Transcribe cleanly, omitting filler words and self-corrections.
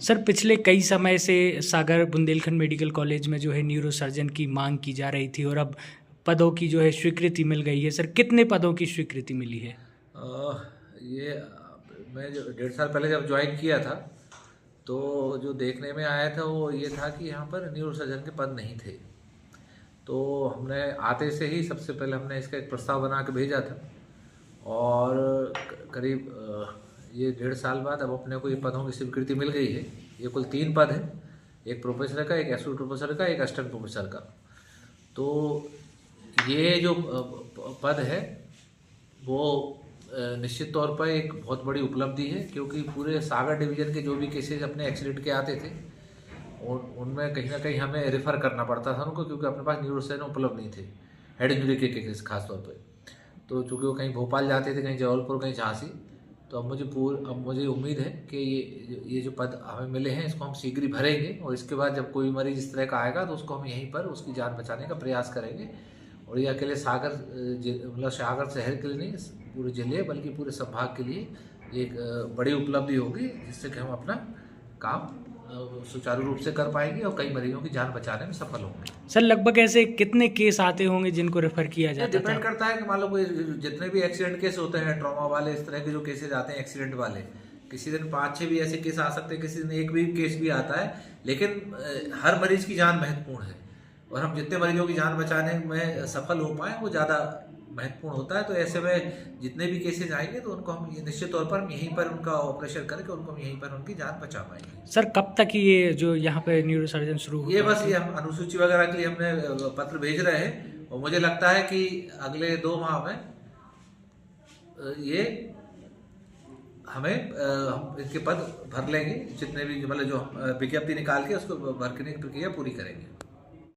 Sir पिछले कई समय से सागर बुंदेलखंड मेडिकल कॉलेज में जो है न्यूरो सर्जन की मांग की जा रही थी और अब पदों की जो है स्वीकृति मिल गई है। सर कितने पदों की स्वीकृति मिली है? ये मैं जो 1.5 साल पहले जब ज्वाइन किया था तो जो देखने में आया था वो ये था कि यहाँ पर न्यूरो सर्जन के पद नहीं थे। तो हमने आते से ही सबसे पहले हमने इसका एक प्रस्ताव बना के भेजा था और करीब ये 1.5 साल बाद अब अपने को ये पदों की स्वीकृति मिल गई है। ये कुल 3 पद हैं, एक प्रोफेसर का, एक एसोसिएट प्रोफेसर का, एक असिस्टेंट प्रोफेसर का। तो ये जो पद है वो निश्चित तौर पर एक बहुत बड़ी उपलब्धि है, क्योंकि पूरे सागर डिवीज़न के जो भी केसेज अपने एक्सीडेंट के आते थे उनमें कहीं ना कहीं हमें रेफ़र करना पड़ता था उनको, क्योंकि अपने पास न्यूरोसर्जन उपलब्ध नहीं थे हेड इंजरी के केस खास तौर पे। तो चूँकि वो कहीं भोपाल जाते थे, कहीं जबलपुर, कहीं झांसी। तो अब मुझे उम्मीद है कि ये जो पद हमें मिले हैं इसको हम शीघ्र ही भरेंगे और इसके बाद जब कोई मरीज इस तरह का आएगा तो उसको हम यहीं पर उसकी जान बचाने का प्रयास करेंगे। और ये अकेले सागर मतलब सागर शहर के लिए नहीं, पूरे जिले बल्कि पूरे संभाग के लिए एक बड़ी उपलब्धि होगी, जिससे कि हम अपना काम सुचारू रूप से कर पाएंगे और कई मरीजों की जान बचाने में सफल होंगे। सर लगभग ऐसे कितने केस आते होंगे जिनको रेफर किया जाता है? डिपेंड करता है कि मान लो कोई जितने भी एक्सीडेंट केस होते हैं, ट्रॉमा वाले, इस तरह के जो केसेज आते हैं एक्सीडेंट वाले, किसी दिन 5-6 भी ऐसे केस आ सकते हैं, किसी दिन एक भी केस भी आता है। लेकिन हर मरीज की जान महत्वपूर्ण है और हम जितने मरीजों की जान बचाने में सफल हो पाए वो ज़्यादा महत्वपूर्ण होता है। तो ऐसे में जितने भी केसेज आएंगे तो उनको हम निश्चित तौर पर हम यहीं पर उनका ऑपरेशन करके उनको हम यहीं पर उनकी जान बचा पाएंगे। सर कब तक ये जो यहाँ पे न्यूरो सर्जन शुरू होगा? ये बस ये हम अनुसूची वगैरह के लिए हमने पत्र भेज रहे हैं और मुझे लगता है कि अगले 2 माह में ये हमें हम इनके पद भर लेंगे, जितने भी मतलब जो विज्ञप्ति निकाल के उसको भरने की प्रक्रिया पूरी करेंगे।